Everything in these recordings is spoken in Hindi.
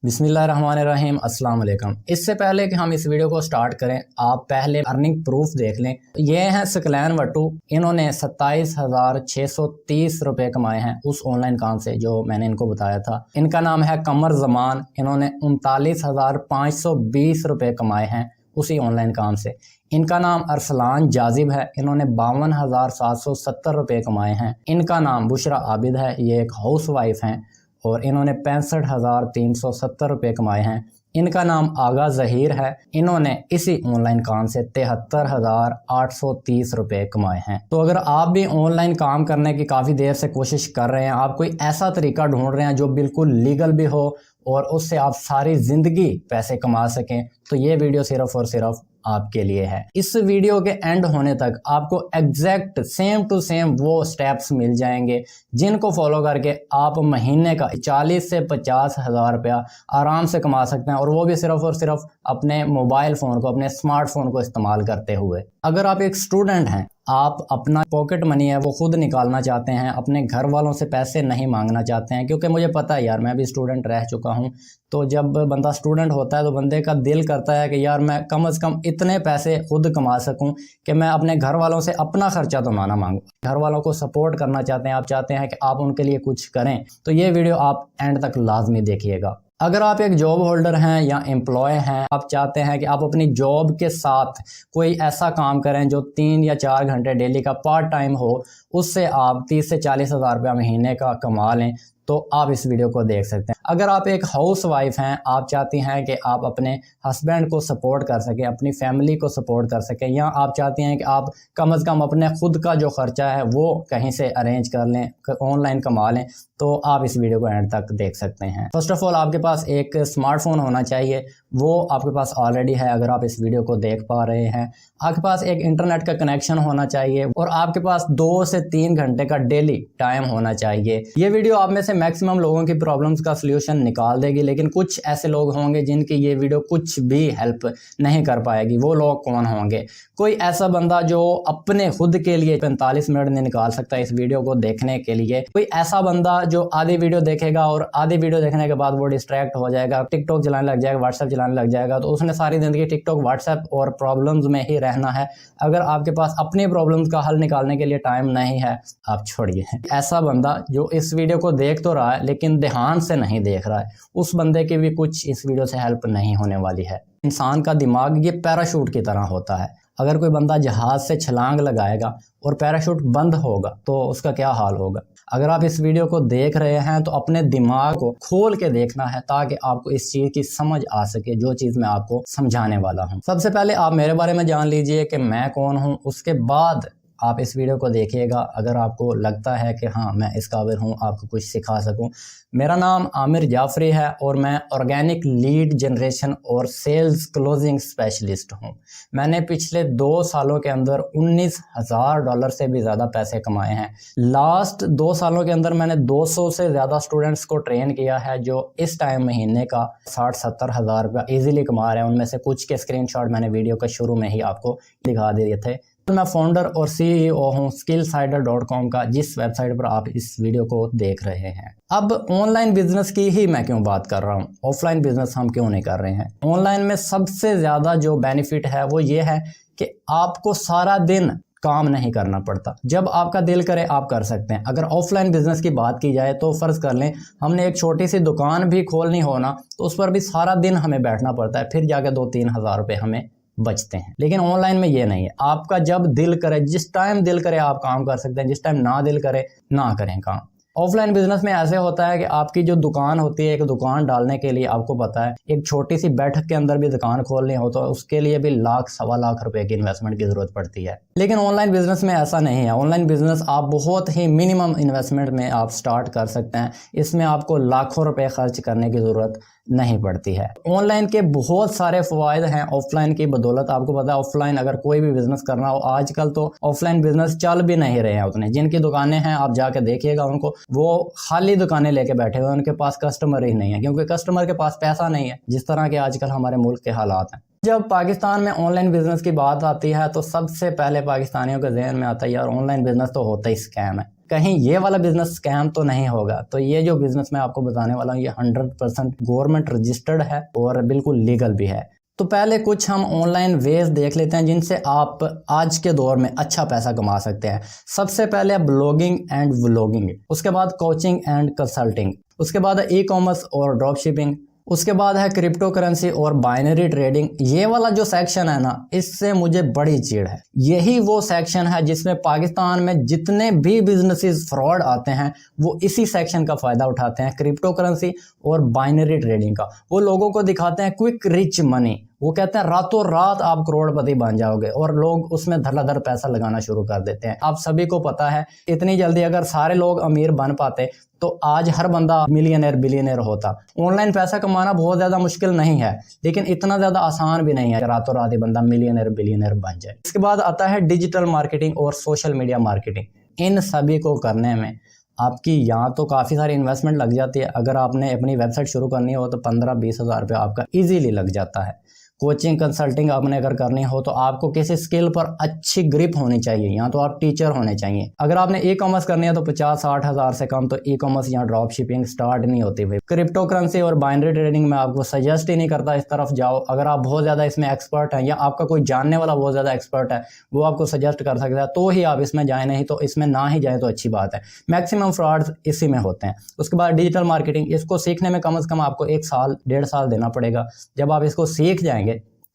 बिस्मिल्लाहिर्रहमानिर्रहीम अस्सलाम वालेकुम। इससे पहले कि हम इस वीडियो को स्टार्ट करें, आप पहले अर्निंग प्रूफ देख लें। ये हैं सकलैन वट्टू, इन्होंने 27,630 रुपये कमाए हैं उस ऑनलाइन काम से जो मैंने इनको बताया था। इनका नाम है कमर जमान, इन्होंने 39,520 रुपये कमाए हैं उसी ऑनलाइन काम से। इनका नाम अरसलान जाजिब है, इन्होंने 52,770 रुपये कमाए हैं। इनका नाम बुशरा आबिद है, ये एक हाउस वाइफ हैं और इन्होंने 65,370 रुपये कमाए हैं। इनका नाम आगा ज़हीर है, इन्होंने इसी ऑनलाइन काम से 73,830 रुपये कमाए हैं। तो अगर आप भी ऑनलाइन काम करने की काफ़ी देर से कोशिश कर रहे हैं, आप कोई ऐसा तरीका ढूंढ रहे हैं जो बिल्कुल लीगल भी हो और उससे आप सारी ज़िंदगी पैसे कमा सकें, तो ये वीडियो सिर्फ़ और सिर्फ आपके लिए है। इस वीडियो के एंड होने तक आपको एग्जैक्ट सेम टू सेम वो स्टेप्स मिल जाएंगे जिनको फॉलो करके आप महीने का 40 से 50 हज़ार रुपया आराम से कमा सकते हैं, और वो भी सिर्फ और सिर्फ अपने मोबाइल फ़ोन को, अपने स्मार्टफोन को इस्तेमाल करते हुए। अगर आप एक स्टूडेंट हैं, आप अपना पॉकेट मनी है वो खुद निकालना चाहते हैं, अपने घर वालों से पैसे नहीं मांगना चाहते हैं, क्योंकि मुझे पता है यार, मैं भी स्टूडेंट रह चुका हूं। तो जब बंदा स्टूडेंट होता है तो बंदे का दिल करता है कि यार मैं कम से कम इतने पैसे खुद कमा सकूं कि मैं अपने घर वालों से अपना खर्चा तो ना मांगूं। घर वालों को सपोर्ट करना चाहते हैं, आप चाहते हैं कि आप उनके लिए कुछ करें, तो ये वीडियो आप एंड तक लाजमी देखिएगा। अगर आप एक जॉब होल्डर हैं या एम्प्लॉय हैं, आप चाहते हैं कि आप अपनी जॉब के साथ कोई ऐसा काम करें जो 3 या 4 घंटे डेली का पार्ट टाइम हो, उससे आप 30 से 40 हज़ार रुपया महीने का कमा लें, तो आप इस वीडियो को देख सकते हैं। अगर आप एक हाउस वाइफ हैं, आप चाहती हैं कि आप अपने हस्बैंड को सपोर्ट कर सकें, अपनी फैमिली को सपोर्ट कर सकें, या आप चाहती हैं कि आप कम से कम अपने खुद का जो खर्चा है वो कहीं से अरेंज कर लें, ऑनलाइन कमा लें, तो आप इस वीडियो को एंड तक देख सकते हैं। फर्स्ट ऑफ ऑल आपके पास एक स्मार्टफोन होना चाहिए, वो आपके पास ऑलरेडी है अगर आप इस वीडियो को देख पा रहे हैं। आपके पास एक इंटरनेट का कनेक्शन होना चाहिए और आपके पास 2 से 3 घंटे का डेली टाइम होना चाहिए। ये वीडियो आप में से मैक्सिमम लोगों की प्रॉब्लम्स का सलूशन निकाल देगी, लेकिन कुछ ऐसे लोग होंगे जिनकी ये वीडियो कुछ भी हेल्प नहीं कर पाएगी। वो लोग कौन होंगे? कोई ऐसा बंदा जो अपने खुद के लिए 45 मिनट नहीं निकाल सकता इस वीडियो को देखने के लिए। कोई ऐसा बंदा जो आधी वीडियो देखेगा और आधी वीडियो देखने के बाद वो डिस्ट्रैक्ट हो जाएगा, टिकटॉक चलाने लग जाएगा, व्हाट्सएप चलाने लग जाएगा, तो उसने सारी जिंदगी टिकटॉक, व्हाट्सएप और प्रॉब्लम्स में ही रहना है। अगर आपके पास अपनी प्रॉब्लम्स का हल निकालने के लिए टाइम नहीं है, आप छोड़िए। ऐसा बंदा जो इस वीडियो को देख तो रहा है लेकिन ध्यान से नहीं देख रहा है, उस बंदे की भी कुछ इस वीडियो से हेल्प नहीं होने वाली है। इंसान का दिमाग ये पैराशूट की तरह होता है। अगर कोई बंदा जहाज से छलांग लगाएगा और पैराशूट बंद होगा तो उसका क्या हाल होगा? अगर आप इस वीडियो को देख रहे हैं तो अपने दिमाग को खोल के देखना है ताकि आपको इस चीज़ की समझ आ सके जो चीज़ मैं आपको समझाने वाला हूं। सबसे पहले आप मेरे बारे में जान लीजिए कि मैं कौन हूं, उसके बाद आप इस वीडियो को देखिएगा। अगर आपको लगता है कि हाँ मैं इस काबिल हूँ आपको कुछ सिखा सकूँ। मेरा नाम आमिर जाफरी है और मैं ऑर्गेनिक लीड जनरेशन और सेल्स क्लोजिंग स्पेशलिस्ट हूँ। मैंने पिछले 2 सालों के अंदर $19,000 से भी ज़्यादा पैसे कमाए हैं। लास्ट 2 सालों के अंदर मैंने 200 से ज़्यादा स्टूडेंट्स को ट्रेन किया है जो इस टाइम महीने का 60-70 हज़ार रुपया ईजिली कमा रहे हैं। उनमें से कुछ के स्क्रीनशॉट मैंने वीडियो के शुरू में ही आपको दिखा दिए थे। मैं फाउंडर और CEO हूँ skillsider.com का, जिस वेबसाइट पर आप इस वीडियो को देख रहे हैं। अब ऑनलाइन बिजनेस की ही मैं क्यों बात कर रहा हूँ, ऑफलाइन बिजनेस हम क्यों नहीं कर रहे हैं? ऑनलाइन में सबसे ज़्यादा जो बेनिफिट है वो ये है कि आपको सारा दिन काम नहीं करना पड़ता। जब आपका दिल करे आप कर सकते हैं। अगर ऑफलाइन बिजनेस की बात की जाए तो फ़र्ज़ कर लें हमने एक छोटी सी दुकान भी खोलनी हो ना, तो उस पर भी सारा दिन हमें बैठना पड़ता है, फिर जाके 2-3 हज़ार रुपये हमें बचते हैं। लेकिन ऑनलाइन में ये नहीं है, आपका जब दिल करे, जिस टाइम दिल करे आप काम कर सकते हैं, जिस टाइम ना दिल करे ना करें काम। ऑफलाइन बिजनेस में ऐसे होता है कि आपकी जो दुकान होती है, एक दुकान डालने के लिए आपको पता है एक छोटी सी बैठक के अंदर भी दुकान खोलनी हो तो उसके लिए भी लाख 1.25 रुपए की इन्वेस्टमेंट की जरूरत पड़ती है। लेकिन ऑनलाइन बिजनेस में ऐसा नहीं है। ऑनलाइन बिजनेस आप बहुत ही मिनिमम इन्वेस्टमेंट में आप स्टार्ट कर सकते हैं। इसमें आपको लाखों रुपए खर्च करने की जरूरत नहीं पड़ती है। ऑनलाइन के बहुत सारे फ़वाइद हैं ऑफलाइन की बदौलत। आपको पता है ऑफलाइन अगर कोई भी बिजनेस करना हो, आजकल तो ऑफलाइन बिजनेस चल भी नहीं रहे हैं उतने। जिनकी दुकानें हैं आप जाके देखिएगा उनको, वो खाली दुकानें लेके बैठे हुए, उनके पास कस्टमर ही नहीं है, क्योंकि कस्टमर के पास पैसा नहीं है, जिस तरह के आजकल हमारे मुल्क के हालात हैं। जब पाकिस्तान में ऑनलाइन बिजनेस की बात आती है तो सबसे पहले पाकिस्तानियों के जहन में आता है यार ऑनलाइन बिजनेस तो होता ही स्कैम है। कहीं ये वाला बिजनेस स्कैम तो नहीं होगा। तो ये जो बिजनेस मैं आपको बताने वाला हूँ ये 100% गवर्नमेंट रजिस्टर्ड है और बिल्कुल लीगल भी है। तो पहले कुछ हम ऑनलाइन वेज देख लेते हैं जिनसे आप आज के दौर में अच्छा पैसा कमा सकते हैं। सबसे पहले ब्लॉगिंग एंड व्लॉगिंग, उसके बाद कोचिंग एंड कंसल्टिंग, उसके बाद ई कॉमर्स और ड्रॉप शिपिंग, उसके बाद है क्रिप्टो करेंसी और बाइनरी ट्रेडिंग। ये वाला जो सेक्शन है ना, इससे मुझे बड़ी चिढ़ है। यही वो सेक्शन है जिसमें पाकिस्तान में जितने भी बिजनेसेस फ्रॉड आते हैं वो इसी सेक्शन का फायदा उठाते हैं, क्रिप्टो करेंसी और बाइनरी ट्रेडिंग का। वो लोगों को दिखाते हैं क्विक रिच मनी, वो कहते हैं रातों रात आप करोड़पति बन जाओगे और लोग उसमें धड़ाधड़ पैसा लगाना शुरू कर देते हैं। आप सभी को पता है इतनी जल्दी अगर सारे लोग अमीर बन पाते तो आज हर बंदा मिलियनर बिलियनर होता। ऑनलाइन पैसा कमाना बहुत ज्यादा मुश्किल नहीं है, लेकिन इतना ज्यादा आसान भी नहीं है रातों रात ही बंदा मिलियनर बिलियनर बन जाए। इसके बाद आता है डिजिटल मार्केटिंग और सोशल मीडिया मार्केटिंग। इन सभी को करने में आपकी यहाँ तो काफ़ी सारी इन्वेस्टमेंट लग जाती है। अगर आपने अपनी वेबसाइट शुरू करनी हो तो 15-20 हज़ार रुपये आपका इजीली लग जाता है। कोचिंग कंसल्टिंग आपने अगर करनी हो तो आपको किसी स्किल पर अच्छी ग्रिप होनी चाहिए, यहाँ तो आप टीचर होने चाहिए। अगर आपने ई कॉमर्स करनी है तो 50-60 हज़ार से कम तो ई कॉमर्स यहाँ ड्रॉप शिपिंग स्टार्ट नहीं होती भाई। क्रिप्टो करेंसी और बाइनरी ट्रेडिंग में आपको सजेस्ट ही नहीं करता इस तरफ जाओ। अगर आप बहुत ज़्यादा इसमें एक्सपर्ट हैं या आपका कोई जानने वाला बहुत ज़्यादा एक्सपर्ट है वो आपको सजेस्ट कर सकता है तो ही आप इसमें जाए, नहीं तो इसमें ना ही जाए तो अच्छी बात है। मैक्सिमम फ्रॉड्स इसी में होते हैं। उसके बाद डिजिटल मार्केटिंग, इसको सीखने में कम से कम आपको 1 साल 1.5 साल देना पड़ेगा। जब आप इसको सीख जाएंगे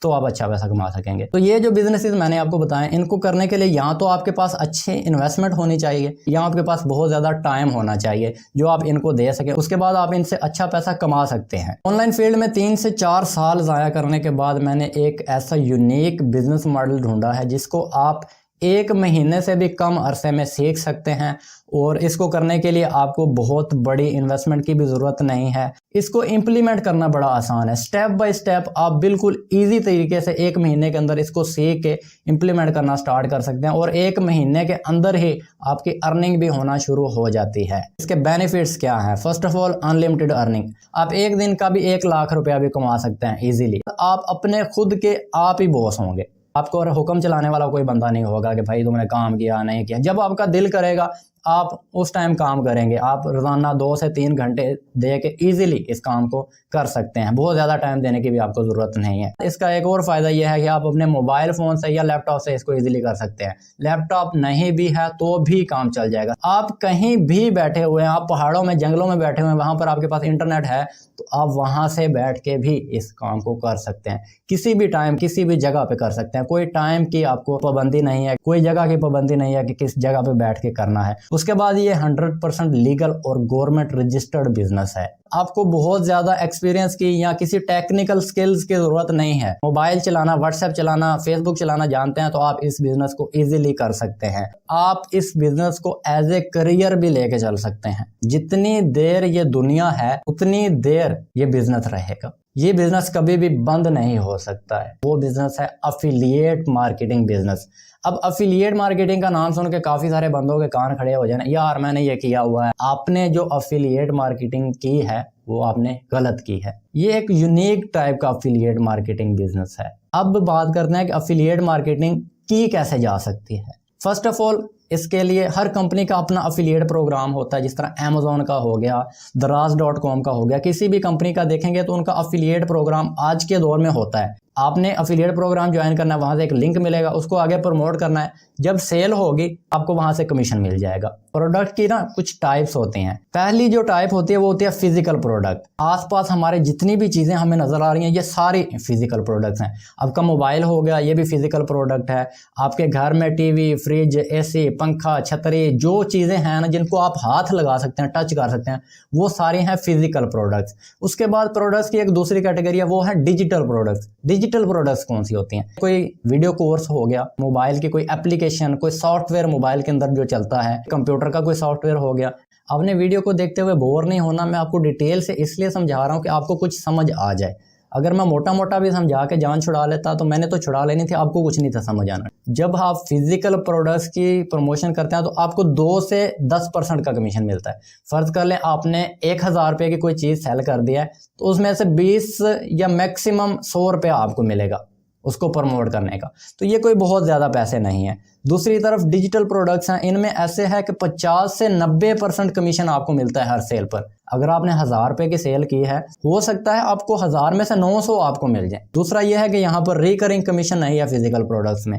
तो आप अच्छा पैसा कमा सकेंगे। तो ये जो बिजनेसेस मैंने आपको बताए इनको करने के लिए यहाँ तो आपके पास अच्छी इन्वेस्टमेंट होनी चाहिए, यहाँ आपके पास बहुत ज़्यादा टाइम होना चाहिए जो आप इनको दे सके। उसके बाद आप इनसे अच्छा पैसा कमा सकते हैं। ऑनलाइन फील्ड में 3 से 4 साल ज़ाया करने के बाद मैंने एक ऐसा यूनिक बिजनेस मॉडल ढूंढा है जिसको आप 1 महीने से भी कम अरसे में सीख सकते हैं और इसको करने के लिए आपको बहुत बड़ी इन्वेस्टमेंट की भी ज़रूरत नहीं है। इसको इम्प्लीमेंट करना बड़ा आसान है। स्टेप बाय स्टेप आप बिल्कुल इजी तरीके से 1 महीने के अंदर इसको सीख के इम्प्लीमेंट करना स्टार्ट कर सकते हैं और 1 महीने के अंदर ही आपकी अर्निंग भी होना शुरू हो जाती है। इसके बेनिफिट्स क्या हैं? First of all unlimited earning, आप एक दिन का भी 1 लाख रुपया भी कमा सकते हैं इजीली। आप अपने खुद के आप ही बॉस होंगे, आपको और हुक्म चलाने वाला कोई बंदा नहीं होगा कि भाई तुमने काम किया नहीं किया। जब आपका दिल करेगा आप उस टाइम काम करेंगे। आप रोजाना 2 से 3 घंटे दे के ईजिली इस काम को कर सकते हैं, बहुत ज़्यादा टाइम देने की भी आपको ज़रूरत नहीं है। इसका एक और फ़ायदा यह है कि आप अपने मोबाइल फ़ोन से या लैपटॉप से इसको ईजिली कर सकते हैं। लैपटॉप नहीं भी है तो भी काम चल जाएगा। आप कहीं भी बैठे हुए हैं, आप पहाड़ों में जंगलों में बैठे हुए हैं, वहाँ पर आपके पास इंटरनेट है तो आप वहाँ से बैठ के भी इस काम को कर सकते हैं। किसी भी टाइम किसी भी जगह पे कर सकते हैं। कोई टाइम की आपको पाबंदी नहीं है, कोई जगह की पाबंदी नहीं है कि किस जगह पे बैठ के करना है। उसके बाद ये 100% लीगल और गवर्नमेंट रजिस्टर्ड बिजनेस है। आपको बहुत ज्यादा एक्सपीरियंस की या किसी टेक्निकल स्किल्स की जरूरत नहीं है। मोबाइल चलाना, व्हाट्सएप चलाना, फेसबुक चलाना जानते हैं तो आप इस बिजनेस को इजीली कर सकते हैं। आप इस बिजनेस को एज ए करियर भी लेके चल सकते हैं। जितनी देर ये दुनिया है उतनी देर ये बिजनेस रहेगा। ये बिजनेस कभी भी बंद नहीं हो सकता है। वो बिजनेस है अफिलिएट मार्केटिंग बिजनेस। अब अफिलिएट मार्केटिंग का नाम सुन के काफी सारे बंदों के कान खड़े हो जाए, यार मैंने ये किया हुआ है। आपने जो अफिलिएट मार्केटिंग की है वो आपने गलत की है। ये एक यूनिक टाइप का अफिलिएट मार्केटिंग बिजनेस है। अब बात करते हैं कि अफिलिएट मार्केटिंग की कैसे जा सकती है। फर्स्ट ऑफ ऑल इसके लिए हर कंपनी का अपना अफिलिएट प्रोग्राम होता है। जिस तरह Amazon का हो गया, Daraz.com का हो गया, किसी भी कंपनी का देखेंगे तो उनका अफिलिएट प्रोग्राम आज के दौर में होता है। आपने अफिलिएट प्रोग्राम ज्वाइन करना है, वहां से एक लिंक मिलेगा, उसको आगे प्रमोट करना है। जब सेल होगी आपको वहां से कमीशन मिल जाएगा। प्रोडक्ट की ना कुछ टाइप्स होती हैं। पहली जो टाइप होती है वो होती है फिजिकल प्रोडक्ट। आसपास हमारे जितनी भी चीजें हमें नजर आ रही हैं ये सारी फिजिकल प्रोडक्ट्स हैं। आपका मोबाइल हो गया, ये भी फिजिकल प्रोडक्ट है। आपके घर में टीवी, फ्रिज, एसी, पंखा, छतरी, जो चीजें हैं ना जिनको आप हाथ लगा सकते हैं, टच कर सकते हैं, वो सारे हैं फिजिकल प्रोडक्ट्स। उसके बाद प्रोडक्ट्स की एक दूसरी कैटेगरी है, वो है डिजिटल प्रोडक्ट्स। डिजिटल प्रोडक्ट्स कौन सी होती हैं? कोई वीडियो कोर्स हो गया, मोबाइल की कोई एप्लीकेशन, कोई सॉफ्टवेयर मोबाइल के अंदर जो चलता है, कंप्यूटर का कोई सॉफ्टवेयर हो गया। आपने वीडियो को देखते हुए बोर नहीं होना। मैं आपको डिटेल से इसलिए समझा रहा हूँ कि आपको कुछ समझ आ जाए। अगर मैं मोटा मोटा भी समझा के जान छुड़ा लेता तो मैंने तो छुड़ा लेनी थी, आपको कुछ नहीं था समझ आना। जब आप फिजिकल प्रोडक्ट्स की प्रमोशन करते हैं तो आपको 2 से 10% का कमीशन मिलता है। फर्ज कर लें आपने 1000 रुपये की कोई चीज़ सेल कर दिया है तो उसमें से 20 या मैक्सिमम 100 रुपया आपको मिलेगा। उसको प्रमोट करने का। तो ये कोई बहुत ज़्यादा पैसे नहीं है। दूसरी तरफ डिजिटल प्रोडक्ट्स हैं, इनमें ऐसे है कि 50 से 90% कमीशन आपको मिलता है हर सेल पर। अगर आपने 1000 रुपए की सेल की है, हो सकता है आपको 1000 में से 900 आपको मिल जाए। दूसरा यह है कि यहाँ पर रिकरिंग कमीशन नहीं है फिजिकल प्रोडक्ट्स में।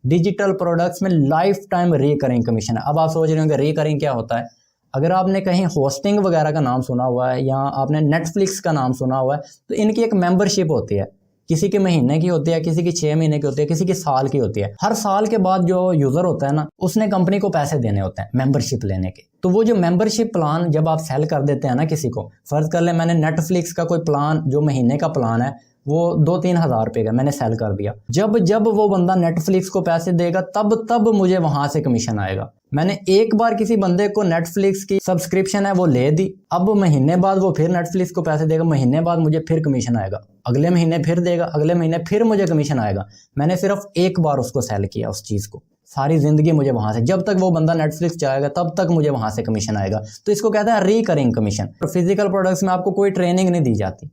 डिजिटल प्रोडक्ट्स में लाइफ टाइम रिकरिंग कमीशन है। अब आप सोच रहे होंगे रिकरिंग क्या होता है। अगर आपने कहीं होस्टिंग वगैरह का नाम सुना हुआ है या आपने नेटफ्लिक्स का नाम सुना हुआ है, तो इनकी एक मेंबरशिप होती है। किसी के महीने की होती है, किसी की 6 महीने की होती है, किसी की साल की होती है। हर साल के बाद जो यूजर होता है ना, उसने कंपनी को पैसे देने होते हैं मेंबरशिप लेने के। तो वो जो मेंबरशिप प्लान जब आप सेल कर देते हैं ना किसी को, फर्ज कर ले मैंने नेटफ्लिक्स का कोई प्लान जो महीने का प्लान है वो 2-3 हज़ार रुपए का मैंने सेल कर दिया। जब जब वो बंदा नेटफ्लिक्स को पैसे देगा तब तब मुझे वहां से कमीशन आएगा। मैंने एक बार किसी बंदे को नेटफ्लिक्स की सब्सक्रिप्शन है वो ले दी, अब महीने बाद वो फिर नेटफ्लिक्स को पैसे देगा, महीने बाद मुझे फिर कमीशन आएगा, अगले महीने फिर देगा, अगले महीने फिर मुझे कमीशन आएगा। मैंने सिर्फ एक बार उसको सेल किया उस चीज को, सारी जिंदगी मुझे वहां से, जब तक वो बंदा नेटफ्लिक्स जाएगा तब तक मुझे वहां से कमीशन आएगा। तो इसको कहते हैं रिकरिंग कमीशन। फिजिकल प्रोडक्ट्स में आपको कोई ट्रेनिंग नहीं दी जाती,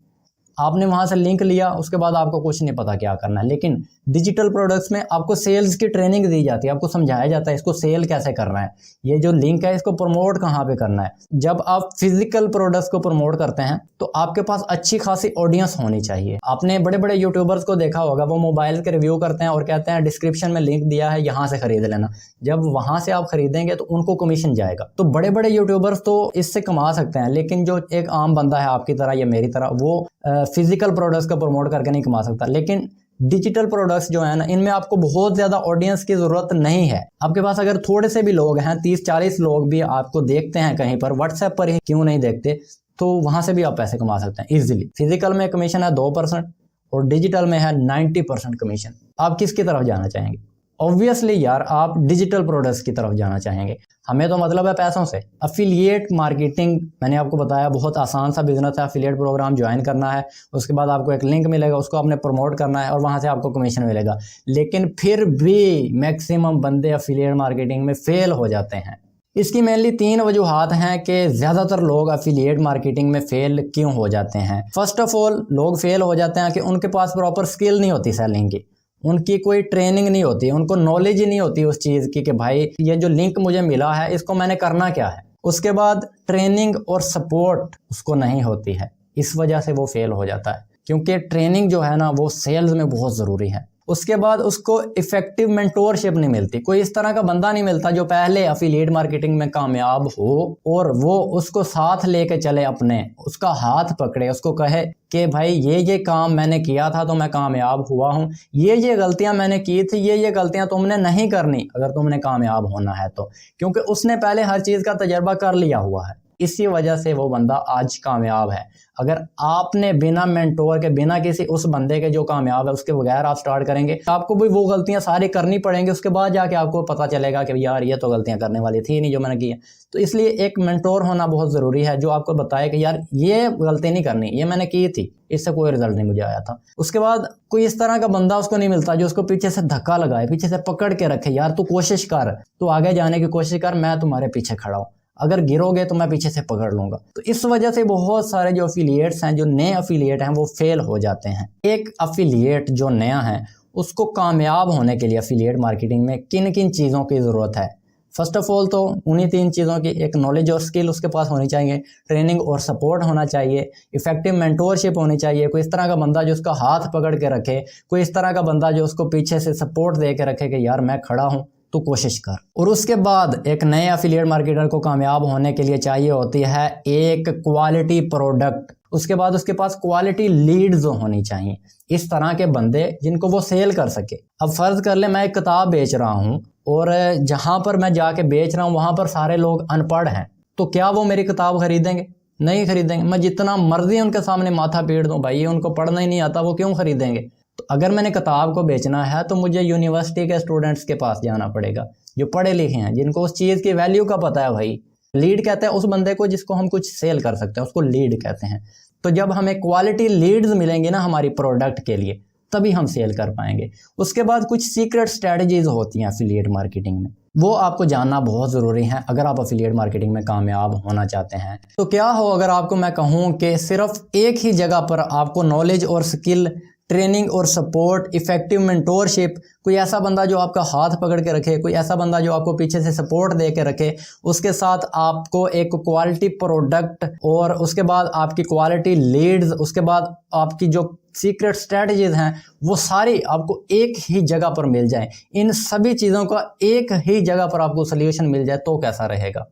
आपने वहां से लिंक लिया उसके बाद आपको कुछ नहीं पता क्या करना है। लेकिन डिजिटल प्रोडक्ट्स में आपको सेल्स की ट्रेनिंग दी जाती है, आपको समझाया जाता है इसको सेल कैसे करना है, ये जो लिंक है इसको प्रमोट कहाँ पे करना है। जब आप फिजिकल प्रोडक्ट्स को प्रमोट करते हैं तो आपके पास अच्छी खासी ऑडियंस होनी चाहिए। आपने बड़े बड़े यूट्यूबर्स को देखा होगा, वो मोबाइल के रिव्यू करते हैं और कहते हैं डिस्क्रिप्शन में लिंक दिया है यहाँ से खरीद लेना। जब वहां से आप खरीदेंगे तो उनको कमीशन जाएगा। तो बड़े बड़े यूट्यूबर्स तो इससे कमा सकते हैं, लेकिन जो एक आम बंदा है आपकी तरह या मेरी तरह, वो फिजिकल प्रोडक्ट्स को प्रमोट करके नहीं कमा सकता। लेकिन डिजिटल प्रोडक्ट्स जो है ना, इनमें आपको बहुत ज्यादा ऑडियंस की जरूरत नहीं है। आपके पास अगर थोड़े से भी लोग हैं, 30-40 लोग भी आपको देखते हैं कहीं पर, व्हाट्सएप पर ही क्यों नहीं देखते, तो वहां से भी आप पैसे कमा सकते हैं इजीली। फिजिकल में कमीशन है 2% और डिजिटल में है 90% कमीशन। आप किसकी तरफ जाना चाहेंगे? ऑब्वियसली यार आप डिजिटल प्रोडक्ट्स की तरफ जाना चाहेंगे। हमें तो मतलब है पैसों से। अफिलिएट मार्केटिंग मैंने आपको बताया बहुत आसान सा बिजनेस है। अफिलिएट प्रोग्राम ज्वाइन करना है, उसके बाद आपको एक लिंक मिलेगा, उसको आपने प्रमोट करना है और वहां से आपको कमीशन मिलेगा। लेकिन फिर भी मैक्सिमम बंदे अफिलिएट मार्केटिंग में फेल हो जाते हैं। इसकी मेनली 3 वजूहात हैं कि ज्यादातर लोग अफिलिएट मार्केटिंग में फेल क्यों हो जाते हैं। फर्स्ट ऑफ ऑल लोग फेल हो जाते हैं कि उनके पास प्रॉपर स्किल नहीं होती सेलिंग की, उनकी कोई ट्रेनिंग नहीं होती, उनको नॉलेज ही नहीं होती उस चीज की कि भाई ये जो लिंक मुझे मिला है इसको मैंने करना क्या है। उसके बाद ट्रेनिंग और सपोर्ट उसको नहीं होती है, इस वजह से वो फेल हो जाता है, क्योंकि ट्रेनिंग जो है ना वो सेल्स में बहुत जरूरी है। उसके बाद उसको इफेक्टिव मेंटोरशिप नहीं मिलती, कोई इस तरह का बंदा नहीं मिलता जो पहले अफिलिएट मार्केटिंग में कामयाब हो और वो उसको साथ लेके चले, अपने उसका हाथ पकड़े, उसको कहे कि भाई ये काम मैंने किया था तो मैं कामयाब हुआ हूँ, ये गलतियां मैंने की थी, ये गलतियां तुमने नहीं करनी अगर तुमने कामयाब होना है तो, क्योंकि उसने पहले हर चीज का तजर्बा कर लिया हुआ है। इसी वजह से वो बंदा आज कामयाब है। अगर आपने बिना मेंटोर के, बिना किसी उस बंदे के जो कामयाब है उसके बगैर आप स्टार्ट करेंगे, आपको भी वो गलतियां सारी करनी पड़ेंगी। उसके बाद जाके आपको पता चलेगा कि यार ये तो गलतियां करने वाली थी नहीं जो मैंने की है। तो इसलिए एक मेंटोर होना बहुत जरूरी है जो आपको बताए कि यार ये गलती नहीं करनी, ये मैंने की थी, इससे कोई रिजल्ट नहीं मुझे आया था। उसके बाद कोई इस तरह का बंदा उसको नहीं मिलता जो उसको पीछे से धक्का लगाए, पीछे से पकड़ के रखे, यार तू कोशिश कर, तू आगे जाने की कोशिश कर, मैं तुम्हारे पीछे खड़ा हूँ, अगर गिरोगे तो मैं पीछे से पकड़ लूंगा। तो इस वजह से बहुत सारे जो अफिलिएट्स हैं, जो नए अफिलिएट हैं, वो फेल हो जाते हैं। एक अफिलिएट जो नया है उसको कामयाब होने के लिए अफिलिएट मार्केटिंग में किन किन चीज़ों की ज़रूरत है? फर्स्ट ऑफ ऑल तो उन्हीं 3 चीज़ों की, एक नॉलेज और स्किल उसके पास होनी चाहिए, ट्रेनिंग और सपोर्ट होना चाहिए, इफेक्टिव मेंटोरशिप होनी चाहिए, कोई इस तरह का बंदा जो उसका हाथ पकड़ के रखे, कोई इस तरह का बंदा जो उसको पीछे से सपोर्ट दे के रखे कि यार मैं खड़ा हूँ तो कोशिश कर। और उसके बाद एक नए अफिलिएट मार्केटर को कामयाब होने के लिए चाहिए होती है एक क्वालिटी प्रोडक्ट, उसके बाद उसके पास क्वालिटी लीड्स होनी चाहिए, इस तरह के बंदे जिनको वो सेल कर सके। अब फर्ज कर ले मैं एक किताब बेच रहा हूँ और जहां पर मैं जाके बेच रहा हूँ वहां पर सारे लोग अनपढ़ हैं, तो क्या वो मेरी किताब खरीदेंगे? नहीं खरीदेंगे। मैं जितना मर्जी उनके सामने माथा पीट दूं, भाई उनको पढ़ना ही नहीं आता, वो क्यों खरीदेंगे? तो अगर मैंने किताब को बेचना है तो मुझे यूनिवर्सिटी के स्टूडेंट्स के पास जाना पड़ेगा जो पढ़े लिखे हैं, जिनको उस चीज़ की वैल्यू का पता है। भाई लीड कहते हैं उस बंदे को जिसको हम कुछ सेल कर सकते हैं, उसको लीड कहते हैं। तो जब हमें क्वालिटी लीड्स मिलेंगे ना हमारी प्रोडक्ट के लिए, तभी हम सेल कर पाएंगे। उसके बाद कुछ सीक्रेट स्ट्रेटजीज होती हैं अफिलिएट मार्केटिंग में, वो आपको जानना बहुत ज़रूरी है अगर आप अफिलिएट मार्केटिंग में कामयाब होना चाहते हैं। तो क्या हो अगर आपको मैं कहूँ कि सिर्फ एक ही जगह पर आपको नॉलेज और स्किल ट्रेनिंग और सपोर्ट, इफेक्टिव मेंटोरशिप, कोई ऐसा बंदा जो आपका हाथ पकड़ के रखे, कोई ऐसा बंदा जो आपको पीछे से सपोर्ट दे के रखे, उसके साथ आपको एक क्वालिटी प्रोडक्ट, और उसके बाद आपकी क्वालिटी लीड्स, उसके बाद आपकी जो सीक्रेट स्ट्रेटजीज हैं वो सारी आपको एक ही जगह पर मिल जाए, इन सभी चीज़ों का एक ही जगह पर आपको सोल्यूशन मिल जाए तो कैसा रहेगा।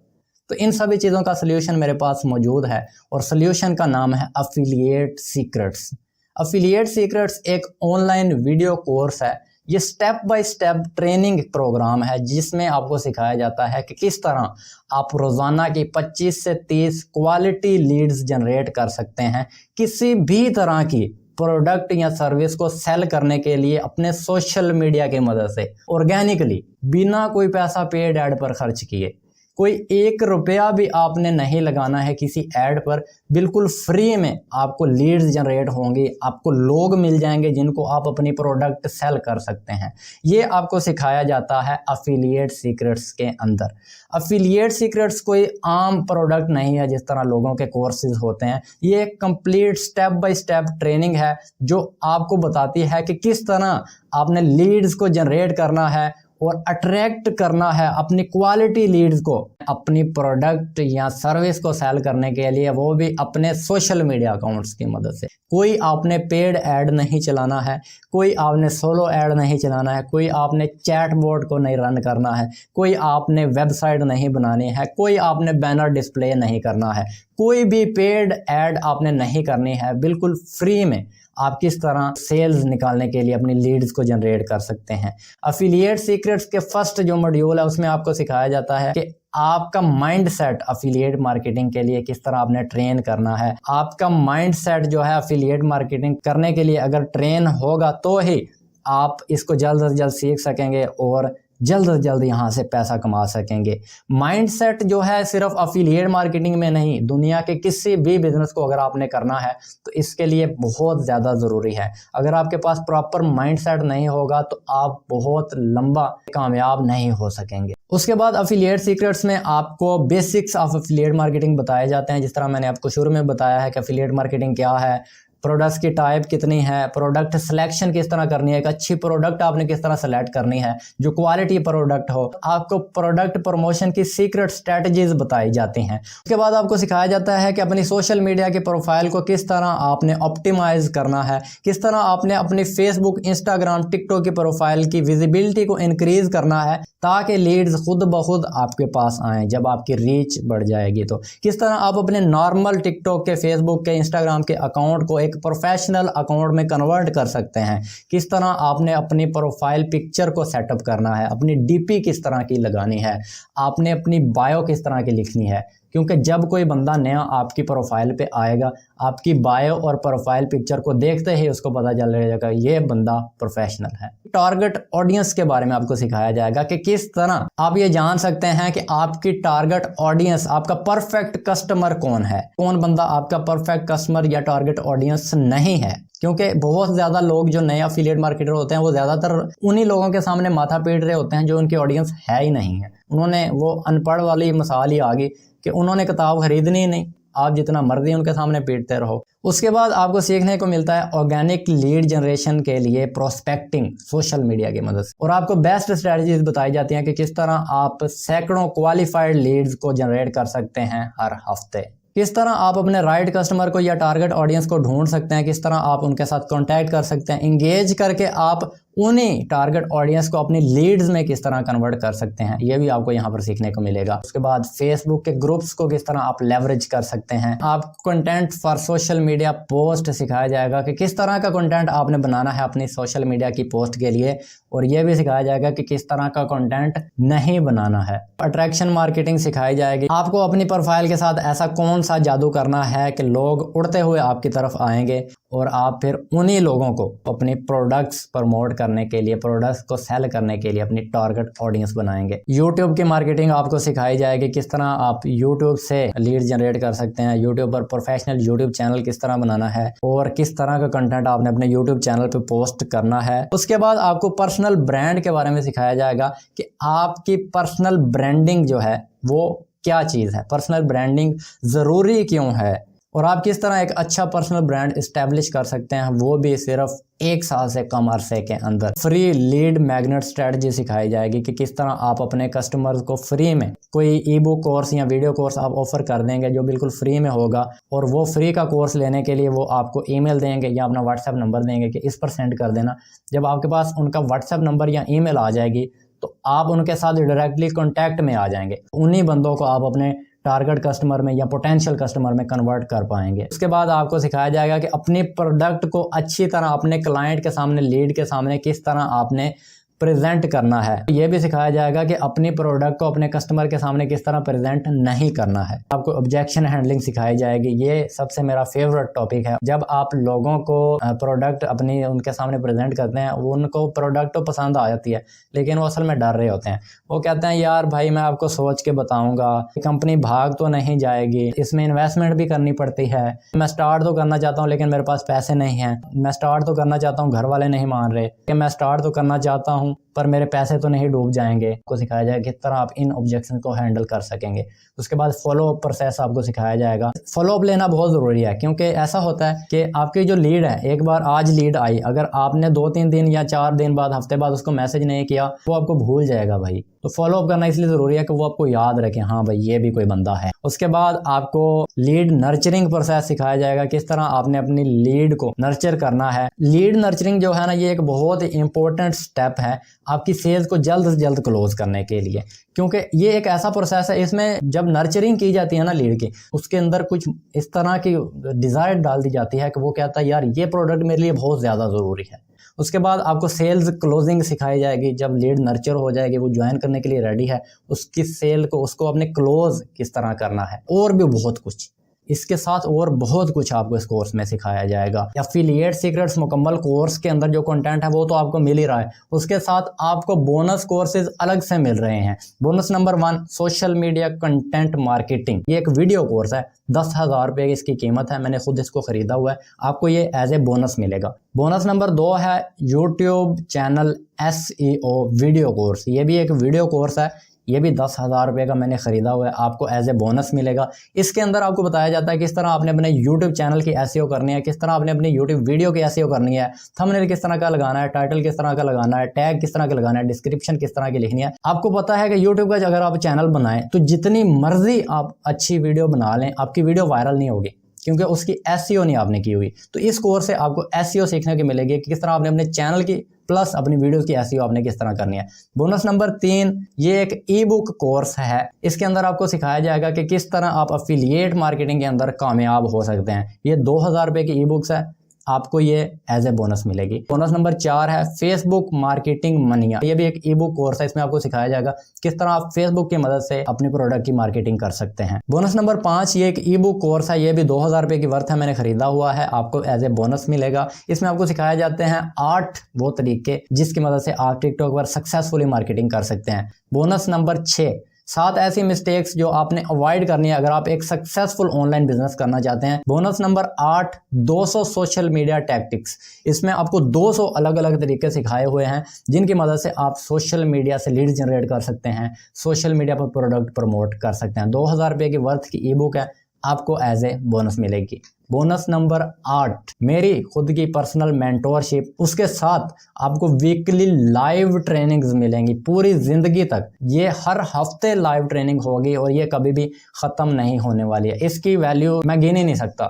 तो इन सभी चीज़ों का सोल्यूशन मेरे पास मौजूद है और सोल्यूशन का नाम है अफिलिएट सीक्रेट्स। अफिलिएट सीक्रेट्स एक ऑनलाइन वीडियो कोर्स है। ये step by step training programme है जिसमें आपको सिखाया जाता है कि किस तरह आप रोज़ाना की 25 से 30 क्वालिटी लीड्स जनरेट कर सकते हैं किसी भी तरह की प्रोडक्ट या सर्विस को सेल करने के लिए अपने सोशल मीडिया की मदद से, ऑर्गेनिकली, बिना कोई पैसा पेड ऐड पर खर्च किए। कोई 1 रुपया भी आपने नहीं लगाना है किसी ऐड पर, बिल्कुल फ्री में आपको लीड्स जनरेट होंगी, आपको लोग मिल जाएंगे जिनको आप अपनी प्रोडक्ट सेल कर सकते हैं। ये आपको सिखाया जाता है अफिलिएट सीक्रेट्स के अंदर। अफिलिएट सीक्रेट्स कोई आम प्रोडक्ट नहीं है जिस तरह लोगों के कोर्सेज होते हैं। ये एक complete step by step training है जो आपको बताती है कि किस तरह आपने लीड्स को जनरेट करना है और अट्रैक्ट करना है अपनी क्वालिटी लीड्स को अपनी प्रोडक्ट या सर्विस को सेल करने के लिए, वो भी अपने सोशल मीडिया अकाउंट्स की मदद से। कोई आपने पेड ऐड नहीं चलाना है, कोई आपने सोलो ऐड नहीं चलाना है, कोई आपने चैट बोर्ड को नहीं रन करना है, कोई आपने वेबसाइट नहीं बनानी है, कोई आपने बैनर डिस्प्ले नहीं करना है, कोई भी पेड ऐड आपने नहीं करनी है। बिल्कुल फ्री में आप किस तरह सेल्स निकालने के लिए अपनी लीड्स को जनरेट कर सकते हैं। अफिलिएट सीक्रेट्स के फर्स्ट जो मॉड्यूल है उसमें आपको सिखाया जाता है कि आपका माइंडसेट अफिलिएट मार्केटिंग के लिए किस तरह आपने ट्रेन करना है। आपका माइंडसेट जो है अफिलिएट मार्केटिंग करने के लिए अगर ट्रेन होगा तो ही आप इसको जल्द से जल्द सीख सकेंगे और जल्द से जल्द यहाँ से पैसा कमा सकेंगे। माइंडसेट जो है सिर्फ अफिलिएट मार्केटिंग में नहीं, दुनिया के किसी भी बिजनेस को अगर आपने करना है तो इसके लिए बहुत ज़्यादा ज़रूरी है। अगर आपके पास प्रॉपर माइंडसेट नहीं होगा तो आप बहुत लंबा कामयाब नहीं हो सकेंगे। उसके बाद अफिलिएट सीक्रेट्स में आपको बेसिक्स ऑफ अफिलिएट मार्केटिंग बताए जाते हैं। जिस तरह मैंने आपको शुरू में बताया है कि अफिलिएट मार्केटिंग क्या है, प्रोडक्ट्स की टाइप कितनी है, प्रोडक्ट सिलेक्शन किस तरह करनी है, एक अच्छी प्रोडक्ट आपने किस तरह सेलेक्ट करनी है जो क्वालिटी प्रोडक्ट हो, आपको प्रोडक्ट प्रमोशन की सीक्रेट स्ट्रेटजीज बताई जाती हैं। उसके बाद आपको सिखाया जाता है कि अपनी सोशल मीडिया की प्रोफाइल को किस तरह आपने ऑप्टिमाइज करना है, किस तरह आपने अपनी फेसबुक, इंस्टाग्राम, टिकटॉक की प्रोफाइल की विजिबिलिटी को इंक्रीज करना है ताकि लीड्स खुद ब खुद आपके पास आएँ जब आपकी रीच बढ़ जाएगी। तो किस तरह आप अपने नॉर्मल टिकटॉक के, फेसबुक के, इंस्टाग्राम के अकाउंट को एक प्रोफेशनल अकाउंट में कन्वर्ट कर सकते हैं, किस तरह आपने अपनी प्रोफाइल पिक्चर को सेटअप करना है, अपनी डीपी किस तरह की लगानी है, आपने अपनी बायो किस तरह की लिखनी है। क्योंकि जब कोई बंदा नया आपकी प्रोफाइल पे आएगा, आपकी बायो और प्रोफाइल पिक्चर को देखते ही उसको पता चल जाएगा ये बंदा प्रोफेशनल है। टारगेट ऑडियंस के बारे में आपको सिखाया जाएगा कि किस तरह आप ये जान सकते हैं कि आपकी टारगेट ऑडियंस, आपका परफेक्ट कस्टमर कौन है, कौन बंदा आपका परफेक्ट कस्टमर या टारगेट ऑडियंस नहीं है। क्योंकि बहुत ज़्यादा लोग जो नए अफिलिएट मार्केटर होते हैं वो ज़्यादातर उन्हीं लोगों के सामने माथा पीट रहे होते हैं जो उनकी ऑडियंस है ही नहीं है। उन्होंने वो अनपढ़ वाली मिसाल ही आ गई कि उन्होंने किताब खरीदनी ही नहीं, आप जितना मर्जी उनके सामने पीटते रहो। उसके बाद आपको सीखने को मिलता है ऑर्गेनिक लीड जनरेशन के लिए प्रोस्पेक्टिंग सोशल मीडिया की मदद से, और आपको बेस्ट स्ट्रेटजीज बताई जाती हैं कि किस तरह आप सैकड़ों क्वालिफाइड लीड्स को जनरेट कर सकते हैं हर हफ्ते, किस तरह आप अपने राइट कस्टमर को या टारगेट ऑडियंस को ढूंढ सकते हैं, किस तरह आप उनके साथ कांटेक्ट कर सकते हैं, इंगेज करके आप उन्हीं टारगेट ऑडियंस को अपनी लीड्स में किस तरह कन्वर्ट कर सकते हैं, ये भी आपको यहाँ पर सीखने को मिलेगा। उसके बाद फेसबुक के ग्रुप्स को किस तरह आप लेवरेज कर सकते हैं, आपको content for social media post सिखाया जाएगा कि किस तरह का कंटेंट आपने बनाना है अपनी सोशल मीडिया की पोस्ट के लिए, और यह भी सिखाया जाएगा कि किस तरह का कंटेंट नहीं बनाना है। अट्रैक्शन मार्केटिंग सिखाई जाएगी, आपको अपनी प्रोफाइल के साथ ऐसा कौन सा जादू करना है कि लोग उड़ते हुए आपकी तरफ आएंगे और आप फिर उन्हीं लोगों को अपनी प्रोडक्ट्स प्रमोट करने के लिए, प्रोडक्ट्स को सेल करने के लिए अपनी टारगेट ऑडियंस बनाएंगे। यूट्यूब की मार्केटिंग आपको सिखाई जाएगी, किस तरह आप यूट्यूब से लीड जनरेट कर सकते हैं, यूट्यूब पर प्रोफेशनल यूट्यूब चैनल किस तरह बनाना है और किस तरह का कंटेंट आपने अपने यूट्यूब चैनल पे पोस्ट करना है। उसके बाद आपको पर्सनल ब्रांड के बारे में सिखाया जाएगा कि आपकी पर्सनल ब्रांडिंग जो है वो क्या चीज़ है, पर्सनल ब्रांडिंग ज़रूरी क्यों है और आप किस तरह एक अच्छा पर्सनल ब्रांड इस्टेब्लिश कर सकते हैं, वो भी सिर्फ 1 साल से कम अरसे के अंदर। फ्री लीड मैग्नेट स्ट्रेटजी सिखाई जाएगी कि किस तरह आप अपने कस्टमर्स को फ्री में कोई ई बुक कोर्स या वीडियो कोर्स आप ऑफर कर देंगे जो बिल्कुल फ्री में होगा, और वो फ्री का कोर्स लेने के लिए वो आपको ईमेल देंगे या अपना व्हाट्सएप नंबर देंगे कि इस पर सेंड कर देना। जब आपके पास उनका व्हाट्सएप नंबर या ईमेल आ जाएगी तो आप उनके साथ डायरेक्टली कॉन्टैक्ट में आ जाएंगे। उन्हीं बंदों को आप अपने टारगेट कस्टमर में या पोटेंशियल कस्टमर में कन्वर्ट कर पाएंगे। उसके बाद आपको सिखाया जाएगा कि अपने प्रोडक्ट को अच्छी तरह अपने क्लाइंट के सामने, लीड के सामने किस तरह आपने प्रेजेंट करना है। ये भी सिखाया जाएगा कि अपनी प्रोडक्ट को अपने कस्टमर के सामने किस तरह प्रेजेंट नहीं करना है। आपको ऑब्जेक्शन हैंडलिंग सिखाई जाएगी। ये सबसे मेरा फेवरेट टॉपिक है। जब आप लोगों को प्रोडक्ट अपनी उनके सामने प्रेजेंट करते हैं, उनको प्रोडक्ट तो पसंद आ जाती है लेकिन वो असल में डर रहे होते हैं। वो कहते हैं यार भाई मैं आपको सोच के बताऊंगा, कंपनी भाग तो नहीं जाएगी, इसमें इन्वेस्टमेंट भी करनी पड़ती है, मैं स्टार्ट तो करना चाहता हूँ लेकिन मेरे पास पैसे नहीं हैं, मैं स्टार्ट तो करना चाहता हूँ, घर वाले नहीं मान रहे, कि मैं स्टार्ट तो करना चाहता हूँ पर मेरे पैसे तो नहीं डूब जाएंगे। आपको सिखाया जाएगा किस तरह आप इन ऑब्जेक्शन को हैंडल कर सकेंगे। उसके बाद फॉलो अप प्रोसेस आपको सिखाया जाएगा। फॉलो अप लेना बहुत ज़रूरी है क्योंकि ऐसा होता है कि आपकी जो लीड है, एक बार आज लीड आई, अगर आपने 2-3 दिन या 4 दिन बाद, हफ्ते बाद उसको मैसेज नहीं किया, वो आपको भूल जाएगा भाई। तो फॉलो अप करना इसलिए ज़रूरी है कि वो आपको याद रखें, हाँ भाई ये भी कोई बंदा है। उसके बाद आपको लीड नर्चरिंग प्रोसेस सिखाया जाएगा, किस तरह आपने अपनी लीड को नर्चर करना है। लीड नर्चरिंग जो है ना, ये एक बहुत ही इंपॉर्टेंट स्टेप है आपकी सेल्स को जल्द से जल्द क्लोज करने के लिए, क्योंकि ये एक ऐसा प्रोसेस है, इसमें जब नर्चरिंग की जाती है ना लीड की, उसके अंदर कुछ इस तरह की डिज़ायर डाल दी जाती है कि वो कहता है यार ये प्रोडक्ट मेरे लिए बहुत ज़्यादा ज़रूरी है। उसके बाद आपको सेल्स क्लोजिंग सिखाई जाएगी। जब लीड नर्चर हो जाएगी, वो ज्वाइन करने के लिए रेडी है, उसकी सेल को, उसको अपने क्लोज किस तरह करना है, और भी बहुत कुछ इसके साथ और बहुत कुछ आपको इस कोर्स में सिखाया जाएगा। एफिलिएट सीक्रेट्स मुकम्मल कोर्स के अंदर जो कंटेंट है वो तो आपको मिल ही रहा है, उसके साथ आपको बोनस कोर्सेज अलग से मिल रहे हैं। Bonus number 1 social media content marketing, ये एक वीडियो कोर्स है, 10,000 रुपये की इसकी कीमत है, मैंने खुद इसको खरीदा हुआ है, आपको ये एज ए बोनस मिलेगा। बोनस नंबर 2 है YouTube channel SEO video course, ये भी एक वीडियो कोर्स है, ये भी 10,000 रुपये का मैंने खरीदा हुआ है, आपको एज ए बोनस मिलेगा। इसके अंदर आपको बताया जाता है किस तरह आपने अपने YouTube चैनल की SEO करनी है, किस तरह आपने अपनी YouTube वीडियो की SEO करनी है, थंबनेल किस तरह का लगाना है, टाइटल किस तरह का लगाना है, टैग किस तरह का लगाना है, डिस्क्रिप्शन किस तरह की लिखनी है। आपको पता है कि YouTube का अगर आप चैनल बनाएं तो जितनी मर्जी आप अच्छी वीडियो बना लें, आपकी वीडियो वायरल नहीं होगी क्योंकि उसकी SEO नहीं आपने की हुई। तो इस कोर्स से आपको SEO सीखने को मिलेगी कि किस तरह आपने अपने चैनल की प्लस अपनी वीडियोस की SEO आपने किस तरह करनी है। बोनस नंबर 3 ये एक ई बुक कोर्स है, इसके अंदर आपको सिखाया जाएगा कि किस तरह आप एफिलिएट मार्केटिंग के अंदर कामयाब हो सकते हैं। ये 2,000 रुपये की ई बुक्स है, आपको ये एज ए बोनस मिलेगी। बोनस नंबर 4 है फेसबुक मार्केटिंग मनिया, ये भी एक ई बुक कोर्स है, इसमें आपको सिखाया जाएगा किस तरह आप फेसबुक की मदद से अपने प्रोडक्ट की मार्केटिंग कर सकते हैं। बोनस नंबर 5 ये एक ई बुक कोर्स है, ये भी 2,000 रुपये की वर्थ है, मैंने खरीदा हुआ है, आपको एज ए बोनस मिलेगा। इसमें आपको सिखाया जाते हैं 8 वो तरीके जिसकी मदद से आप टिकटॉक पर सक्सेसफुली मार्केटिंग कर सकते हैं। बोनस नंबर 6 7 ऐसी मिस्टेक्स जो आपने अवॉइड करनी है अगर आप एक सक्सेसफुल ऑनलाइन बिजनेस करना चाहते हैं। Bonus number 8 200 social media tactics, इसमें आपको 200 अलग अलग तरीके सिखाए हुए हैं जिनकी मदद से आप सोशल मीडिया से लीड जनरेट कर सकते हैं, सोशल मीडिया पर प्रोडक्ट प्रमोट कर सकते हैं। 2,000 रुपये की वर्थ की ई बुक है, आपको एज ए बोनस मिलेगी। बोनस नंबर 8 मेरी खुद की पर्सनल मेंटोरशिप, उसके साथ आपको वीकली लाइव ट्रेनिंग्स मिलेंगी पूरी जिंदगी तक। ये हर हफ्ते लाइव ट्रेनिंग होगी और ये कभी भी ख़त्म नहीं होने वाली है, इसकी वैल्यू मैं गिन ही नहीं सकता।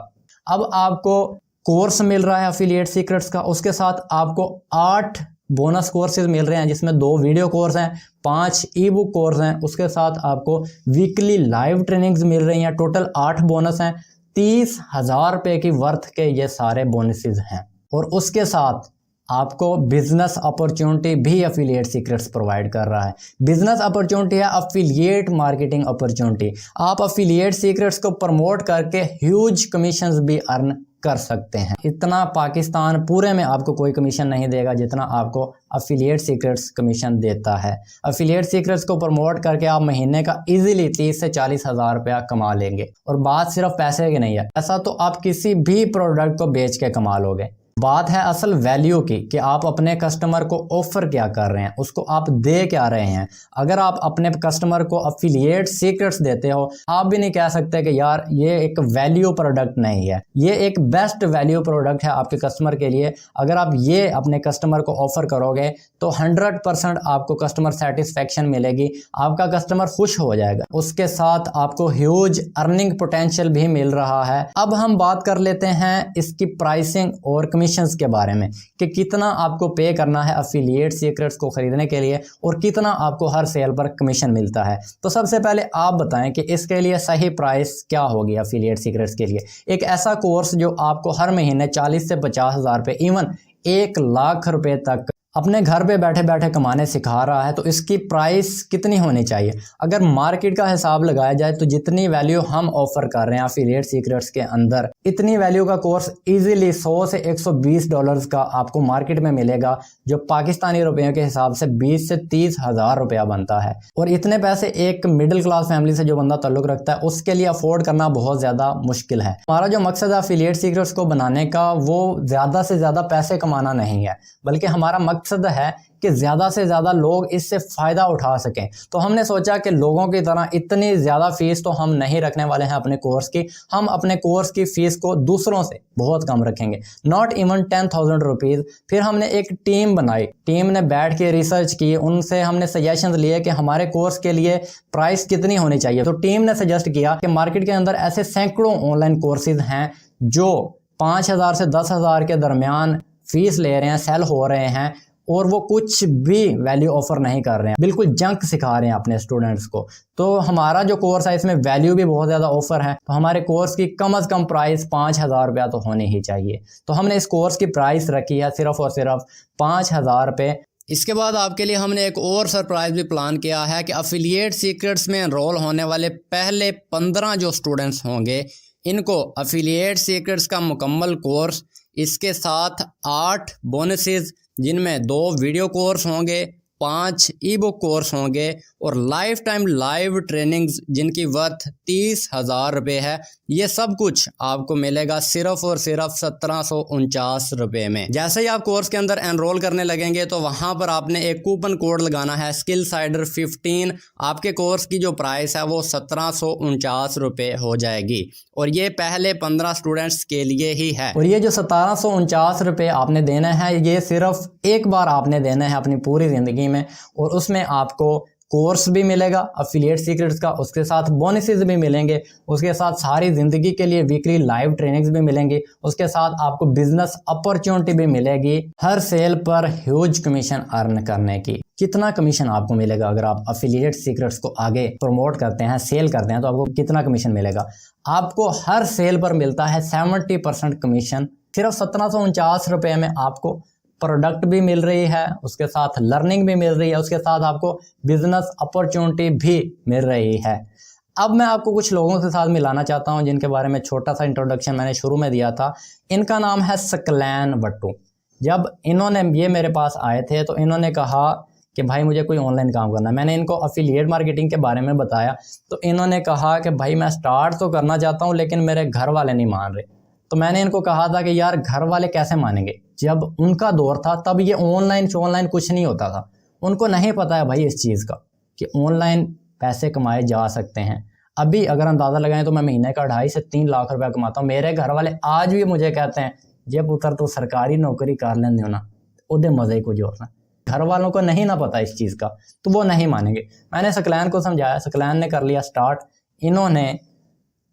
अब आपको कोर्स मिल रहा है एफिलिएट सीक्रेट्स का, उसके साथ आपको 8 बोनस कोर्सेज मिल रहे हैं जिसमें 2 वीडियो कोर्स हैं, 5 ई बुक कोर्स हैं, उसके साथ आपको वीकली लाइव ट्रेनिंग्स मिल रही हैं। टोटल 8 बोनस हैं, 30,000 रुपये की वर्थ के ये सारे बोनसेस हैं। और उसके साथ आपको बिजनेस अपॉर्चुनिटी भी एफिलिएट सीक्रेट्स प्रोवाइड कर रहा है। बिजनेस अपॉर्चुनिटी है एफिलिएट मार्केटिंग अपॉर्चुनिटी, आप एफिलिएट सीक्रेट्स को प्रमोट करके ह्यूज कमीशंस भी अर्न कर सकते हैं। इतना पाकिस्तान पूरे में आपको कोई कमीशन नहीं देगा जितना आपको एफिलिएट सीक्रेट्स कमीशन देता है। एफिलिएट सीक्रेट्स को प्रमोट करके आप महीने का इजीली 30 से 40,000 रुपया कमा लेंगे। और बात सिर्फ पैसे की नहीं है, ऐसा तो आप किसी भी प्रोडक्ट को बेच के कमा लोगे। बात है असल वैल्यू की कि आप अपने कस्टमर को ऑफर क्या कर रहे हैं, उसको आप दे क्या रहे हैं। अगर आप अपने कस्टमर को अफिलिएट सीक्रेट्स देते हो, आप भी नहीं कह सकते कि यार ये एक वैल्यू प्रोडक्ट नहीं है, ये एक बेस्ट वैल्यू प्रोडक्ट है आपके कस्टमर के लिए। अगर आप ये अपने कस्टमर को ऑफर करोगे तो 100% आपको कस्टमर सेटिस्फेक्शन मिलेगी, आपका कस्टमर खुश हो जाएगा, उसके साथ आपको ह्यूज अर्निंग पोटेंशियल भी मिल रहा है। अब हम बात कर लेते हैं इसकी प्राइसिंग और कमीशंस के बारे में कि कितना आपको पे करना है अफिलिएट सीक्रेट्स को खरीदने के लिए और कितना आपको हर सेल पर कमीशन मिलता है। तो सबसे पहले आप बताएं कि इसके लिए सही प्राइस क्या होगी अफिलिएट सीक्रेट्स के लिए। एक ऐसा कोर्स जो आपको हर महीने 40 से 50 हज़ार रुपये, इवन 1 लाख रुपए तक अपने घर पे बैठे बैठे कमाने सिखा रहा है, तो इसकी प्राइस कितनी होनी चाहिए। अगर मार्केट का हिसाब लगाया जाए तो जितनी वैल्यू हम ऑफर कर रहे हैं अफिलिएट सीक्रेट्स के अंदर, इतनी वैल्यू का कोर्स इजीली 100 से 120 डॉलर्स का आपको मार्केट में मिलेगा, जो पाकिस्तानी रुपयों के हिसाब से 20 से 30 हज़ार रुपया बनता है। और इतने पैसे एक मिडिल क्लास फैमिली से जो बंदा ताल्लुक रखता है उसके लिए अफोर्ड करना बहुत ज़्यादा मुश्किल है। हमारा जो मकसद है अफिलिएट सीक्रेट्स को बनाने का, वो ज़्यादा से ज़्यादा पैसे कमाना नहीं है, बल्कि हमारा मकसद है कि ज्यादा से ज्यादा लोग इससे फायदा उठा सकें। तो हमने सोचा कि लोगों की तरह इतनी ज्यादा फीस तो हम नहीं रखने वाले हैं अपने कोर्स की। हम अपने कोर्स की फीस को दूसरों से बहुत कम रखेंगे, नॉट इवन 10,000 रुपीज। फिर हमने एक टीम बनाई, टीम ने बैठ के रिसर्च की, उनसे हमने सजेशन लिए कि हमारे कोर्स के लिए प्राइस कितनी होनी चाहिए। तो टीम ने सजेस्ट किया कि मार्केट के अंदर ऐसे सैकड़ों ऑनलाइन कोर्सेज हैं जो 5,000 से 10,000 के दरमियान फीस ले रहे हैं, सेल हो रहे हैं, और वो कुछ भी वैल्यू ऑफर नहीं कर रहे हैं, बिल्कुल जंक सिखा रहे हैं अपने स्टूडेंट्स को। तो हमारा जो कोर्स है इसमें वैल्यू भी बहुत ज़्यादा ऑफर है, तो हमारे कोर्स की कम से कम प्राइस 5,000 रुपया तो होनी ही चाहिए। तो हमने इस कोर्स की प्राइस रखी है सिर्फ और सिर्फ 5,000 रुपये। इसके बाद आपके लिए हमने एक और सरप्राइज भी प्लान किया है कि अफिलिएट सीक्रेट्स में एनरोल होने वाले पहले 15 जो स्टूडेंट्स होंगे, इनको अफिलिएट सीक्रेट्स का मुकम्मल कोर्स, इसके साथ 8 बोनसेस जिनमें 2 वीडियो कोर्स होंगे, 5 ई बुक कोर्स होंगे और लाइफ टाइम लाइव ट्रेनिंग्स जिनकी वर्थ 30,000 रुपये है, ये सब कुछ आपको मिलेगा सिर्फ और सिर्फ 1749 रुपये में। जैसे ही आप कोर्स के अंदर एनरोल करने लगेंगे तो वहाँ पर आपने एक कूपन कोड लगाना है SkillSider15। आपके कोर्स की जो प्राइस है वो 1749 रुपये हो जाएगी और ये पहले 15 स्टूडेंट्स के लिए ही है। और ये जो 1749 रुपये आपने देना है, ये सिर्फ एक बार आपने देना है अपनी पूरी ज़िंदगी में, और उसमें आपको कोर्स भी मिलेगा अफिलिएट सीक्रेट्स का, उसके साथ बोनसेस भी मिलेंगे, उसके साथ सारी ज़िंदगी के लिए वीकली लाइव ट्रेनिंग्स भी मिलेंगी, उसके साथ आपको बिजनेस अपॉर्चुनिटी भी मिलेगी, हर सेल पर ह्यूज कमीशन अर्न करने की। कितना कमीशन आपको मिलेगा अगर आप अफिलिएट सीक्रेट्स को आगे प्रमोट करते हैं, सेल करते हैं, तो आपको कितना कमीशन मिलेगा? आपको हर सेल पर मिलता है 70% कमीशन। सिर्फ 1749 रुपये में आपको प्रोडक्ट भी मिल रही है, उसके साथ लर्निंग भी मिल रही है, उसके साथ आपको बिजनेस अपॉर्चुनिटी भी मिल रही है। अब मैं आपको कुछ लोगों के साथ मिलाना चाहता हूं जिनके बारे में छोटा सा इंट्रोडक्शन मैंने शुरू में दिया था। इनका नाम है सकलैन वट्टू। जब इन्होंने ये मेरे पास आए थे तो इन्होंने कहा कि भाई मुझे कोई ऑनलाइन काम करना है। मैंने इनको अफिलिएट मार्केटिंग के बारे में बताया तो इन्होंने कहा कि भाई मैं स्टार्ट तो करना चाहता हूँ लेकिन मेरे घर वाले नहीं मान रहे। तो मैंने इनको कहा था कि यार घर वाले कैसे मानेंगे, जब उनका दौर था तब ये ऑनलाइन कुछ नहीं होता था, उनको नहीं पता है भाई इस चीज़ का कि ऑनलाइन पैसे कमाए जा सकते हैं। अभी अगर अंदाज़ा लगाएं तो मैं महीने का 2.5 से 3 लाख रुपया कमाता हूँ। मेरे घर वाले आज भी मुझे कहते हैं जे पुत्र तो सरकारी नौकरी कर लेंगे हो ना, उदे मज़े कुछ और ना। घर वालों को नहीं ना पता इस चीज़ का तो वो नहीं मानेंगे। मैंने सकलैन को समझाया, सकलैन ने कर लिया स्टार्ट। इन्होंने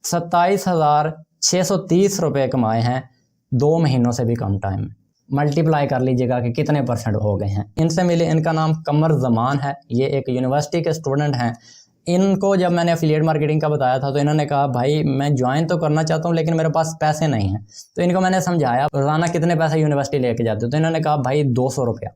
27,630 रुपये कमाए हैं 2 महीनों से भी कम टाइम में। मल्टीप्लाई कर लीजिएगा कि कितने % हो गए हैं। इनसे मिले, इनका नाम कमर जमान है, ये एक यूनिवर्सिटी के स्टूडेंट हैं। इनको जब मैंने अफिलिएट मार्केटिंग का बताया था तो इन्होंने कहा भाई मैं ज्वाइन तो करना चाहता हूँ लेकिन मेरे पास पैसे नहीं हैं। तो इनको मैंने समझाया रोज़ाना कितने पैसे यूनिवर्सिटी लेके जाते हो, तो इन्होंने कहा भाई 200 रुपया।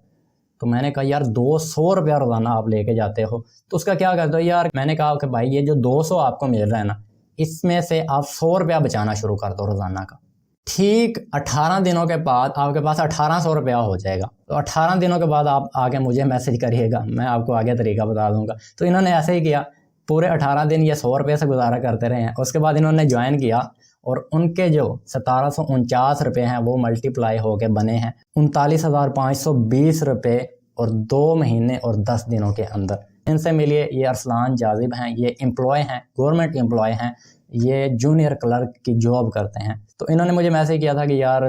तो मैंने कहा यार 200 रुपया रोज़ाना आप लेके जाते हो तो उसका क्या करते हो यार। मैंने कहा कि भाई ये जो 200 आपको मिल रहा है ना, इसमें से आप 100 रुपया बचाना शुरू कर दो रोज़ाना का। ठीक 18 दिनों के बाद आपके पास 1800 रुपया हो जाएगा। तो 18 दिनों के बाद आप आगे मुझे मैसेज करिएगा, मैं आपको आगे तरीका बता दूंगा। तो इन्होंने ऐसे ही किया, पूरे 18 दिन ये 100 रुपये से गुजारा करते रहे हैं। उसके बाद इन्होंने ज्वाइन किया और उनके जो 1749 रुपये हैं वो मल्टीप्लाई होके बने हैं 39,520 रुपये और 2 महीने और 10 दिनों के अंदर। इनसे मिलिए, ये अरसलान जाजिब हैं, ये एम्प्लॉय हैं, गवर्नमेंट एम्प्लॉय हैं, ये जूनियर क्लर्क की जॉब करते हैं। तो इन्होंने मुझे मैसेज किया था कि यार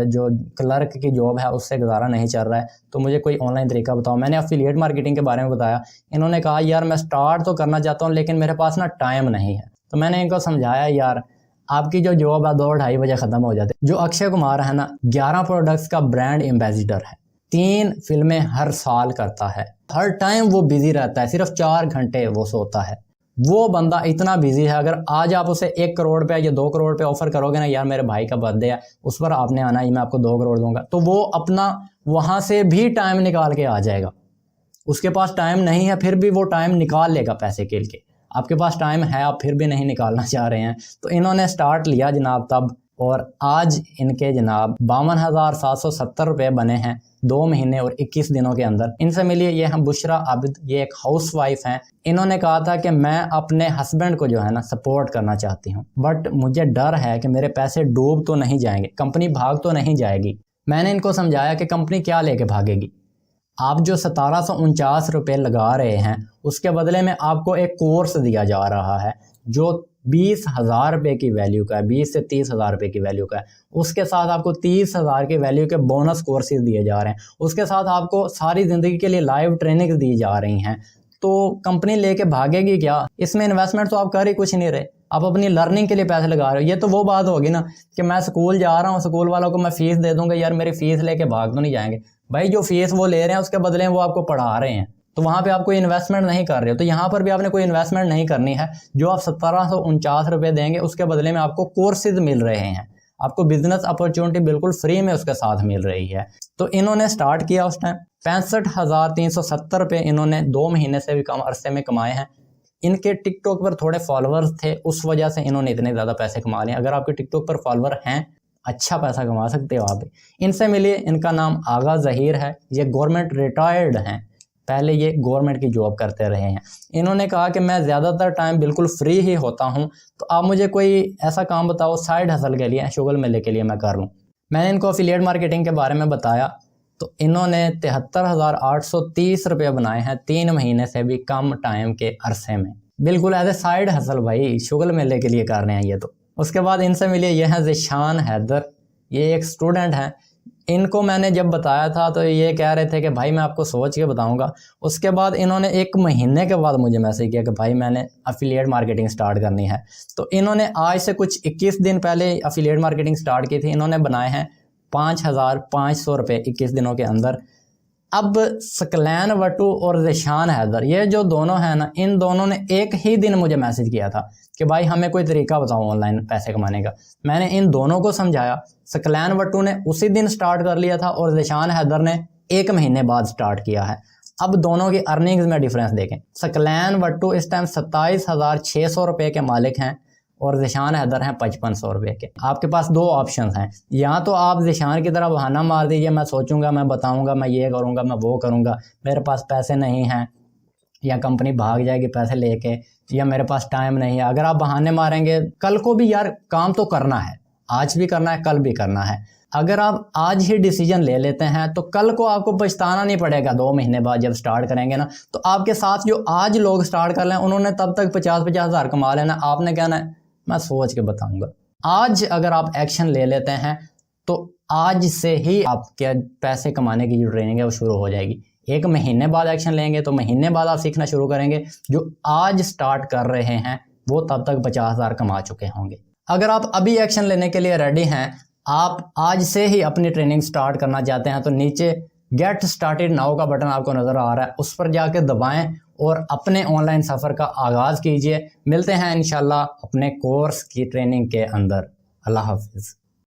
जो क्लर्क की जॉब है उससे गुजारा नहीं चल रहा है, तो मुझे कोई ऑनलाइन तरीका बताओ। मैंने एफिलिएट मार्केटिंग के बारे में बताया। इन्होंने कहा यार मैं स्टार्ट तो करना चाहता हूँ लेकिन मेरे पास ना टाइम नहीं है। तो मैंने इनको समझाया यार आपकी जो जॉब है 2-2:30 बजे ख़त्म हो जाती है। जो अक्षय कुमार है ना, 11 प्रोडक्ट्स का ब्रांड एम्बेसडर है, 3 फिल्में हर साल करता है, हर टाइम वो बिजी रहता है, सिर्फ 4 घंटे वो सोता है। वो बंदा इतना बिजी है, अगर आज आप उसे 1 करोड़ पे या 2 करोड़ पे ऑफर करोगे ना, यार मेरे भाई का बर्थडे है उस पर आपने आना है, मैं आपको 2 करोड़ दूंगा, तो वो अपना वहां से भी टाइम निकाल के आ जाएगा। उसके पास टाइम नहीं है फिर भी वो टाइम निकाल लेगा पैसे के लिए। आपके पास टाइम है, आप फिर भी नहीं निकालना चाह रहे हैं। तो इन्होंने स्टार्ट लिया जनाब तब, और आज इनके जनाब 52,770 रुपये बने हैं 2 महीने और 21 दिनों के अंदर। इनसे मिलिए, ये हम बुशरा आबिद, ये एक हाउसवाइफ हैं। इन्होंने कहा था कि मैं अपने हस्बैंड को जो है ना सपोर्ट करना चाहती हूँ, बट मुझे डर है कि मेरे पैसे डूब तो नहीं जाएंगे, कंपनी भाग तो नहीं जाएगी। मैंने इनको समझाया कि कंपनी क्या लेके भागेगी, आप जो 1749 रुपये लगा रहे हैं उसके बदले में आपको एक कोर्स दिया जा रहा है जो 20,000 रुपये की वैल्यू का है, 20 से 30,000 रुपये की वैल्यू का है। उसके साथ आपको 30,000 की वैल्यू के बोनस कोर्सेज दिए जा रहे हैं। उसके साथ आपको सारी ज़िंदगी के लिए लाइव ट्रेनिंग दी जा रही हैं। तो कंपनी लेके भागेगी क्या? इसमें इन्वेस्टमेंट तो आप कर ही कुछ नहीं रहे, आप अपनी लर्निंग के लिए पैसे लगा रहे हो। ये तो वो बात होगी ना कि मैं स्कूल जा रहा हूँ, स्कूल वालों को मैं फ़ीस दे दूँगा, यार मेरी फ़ीस लेके भाग तो नहीं जाएंगे। भाई जो फीस वो ले रहे हैं उसके बदले में वो आपको पढ़ा रहे हैं, तो वहाँ पे आप कोई इन्वेस्टमेंट नहीं कर रहे हो। तो यहाँ पर भी आपने कोई इन्वेस्टमेंट नहीं करनी है। जो आप 1749 रुपये देंगे उसके बदले में आपको कोर्सेज मिल रहे हैं, आपको बिजनेस अपॉर्चुनिटी बिल्कुल फ्री में उसके साथ मिल रही है। तो इन्होंने स्टार्ट किया उस टाइम 65,370 रुपये इन्होंने 2 महीने से भी कम अरसे में कमाए हैं। इनके टिकटॉक पर थोड़े फॉलोअर्स थे, उस वजह से इन्होंने इतने ज़्यादा पैसे कमा लिए। अगर आपके टिकटॉक पर फॉलोअर हैं, अच्छा पैसा कमा सकते हो आप। इनसे मिलिए, इनका नाम आगा ज़हीर है, ये गवर्नमेंट रिटायर्ड हैं, पहले ये गवर्नमेंट की जॉब करते रहे हैं। इन्होंने कहा कि मैं ज़्यादातर टाइम बिल्कुल फ्री ही होता हूं, तो आप मुझे कोई ऐसा काम बताओ साइड हसल के लिए, शुगल मेले के लिए मैं कर लूँ। मैंने इनको एफिलिएट मार्केटिंग के बारे में बताया तो इन्होंने 73,830 रुपये बनाए हैं 3 महीने से भी कम टाइम के अरसे में, बिल्कुल एज ए साइड हसल भाई, शुगल मेले के लिए कर रहे हैं ये तो। उसके बाद इनसे मिलिए, यह है ज़िशान हैदर, ये एक स्टूडेंट हैं। इनको मैंने जब बताया था तो ये कह रहे थे कि भाई मैं आपको सोच के बताऊंगा। उसके बाद इन्होंने 1 महीने के बाद मुझे मैसेज किया कि भाई मैंने एफिलिएट मार्केटिंग स्टार्ट करनी है। तो इन्होंने आज से कुछ 21 दिन पहले एफिलिएट मार्केटिंग स्टार्ट की थी। इन्होंने बनाए हैं 5,500 रुपये 21 दिनों के अंदर। अब सकलैन वटू और ज़िशान हैदर, ये जो दोनों हैं ना, इन दोनों ने एक ही दिन मुझे मैसेज किया था कि भाई हमें कोई तरीका बताओ ऑनलाइन पैसे कमाने का। मैंने इन दोनों को समझाया। सकलैन वटू ने उसी दिन स्टार्ट कर लिया था और ज़िशान हैदर ने 1 महीने बाद स्टार्ट किया है। अब दोनों की अर्निंग्स में डिफरेंस देखें। सकलैन वटू इस टाइम 27,600 रुपये के मालिक हैं और ज़िशान हैदर हैं 5500 रुपये के। आपके पास 2 ऑप्शन हैं, या तो आप ज़िशान की तरह बहाना मार दीजिए, मैं सोचूंगा, मैं बताऊंगा, मैं ये करूंगा, मैं वो करूंगा, मेरे पास पैसे नहीं हैं, या कंपनी भाग जाएगी पैसे लेके, या मेरे पास टाइम नहीं है। अगर आप बहाने मारेंगे, कल को भी यार काम तो करना है, आज भी करना है, कल भी करना है। अगर आप आज ही डिसीजन ले लेते हैं तो कल को आपको पछताना नहीं पड़ेगा। 2 महीने बाद जब स्टार्ट करेंगे ना, तो आपके साथ जो आज लोग स्टार्ट कर लें उन्होंने तब तक 50-50 हज़ार कमा लेना। आपने कहना है मैं सोच के बताऊंगा। आज अगर आप एक्शन ले लेते हैं तो आज से ही आपके पैसे कमाने की जो ट्रेनिंग है वो शुरू हो जाएगी। 1 महीने बाद एक्शन लेंगे तो महीने बाद आप सीखना शुरू करेंगे। जो आज स्टार्ट कर रहे हैं वो तब तक 50,000 कमा चुके होंगे। अगर आप अभी एक्शन लेने के लिए रेडी हैं, आप आज से ही अपनी ट्रेनिंग स्टार्ट करना चाहते हैं, तो नीचे गेट स्टार्टेड नाउ का बटन आपको नज़र आ रहा है, उस पर जाके दबाएं और अपने ऑनलाइन सफ़र का आगाज़ कीजिए। मिलते हैं इंशाल्लाह अपने कोर्स की ट्रेनिंग के अंदर। अल्लाह हाफिज़।